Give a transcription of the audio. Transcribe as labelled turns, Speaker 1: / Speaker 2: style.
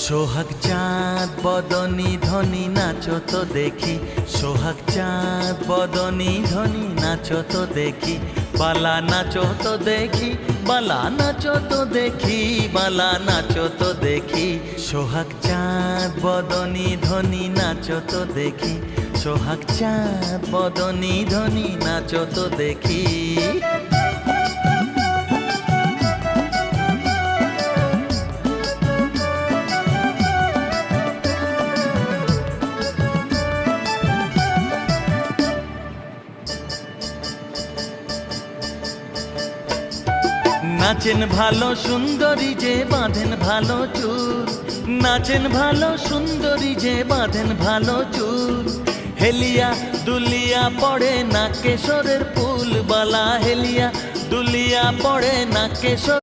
Speaker 1: সোহাগ চাঁদ বদনী ধ্বনি নাচো তো দেখি, সোহাগ চাঁদ বদনী ধ্বনি নাচো তো দেখি, বালা নাচো তো দেখি, বালা নাচো তো দেখি, বালা নাচো তো দেখি। সোহাগ চাঁদ বদনী ধ্বনি নাচো তো দেখি, সোহাগ চাঁদ বদনী ধ্বনি নাচো তো দেখি। নাচেন ভালো সুন্দরী যে বাঁধেন ভালো চুল, নাচেন ভালো সুন্দরী যে বাঁধেন ভালো চুল। হেলিয়া দুলিয়া পড়ে না কেশরের ফুল, বালা হেলিয়া দুলিয়া পড়ে না কেশর।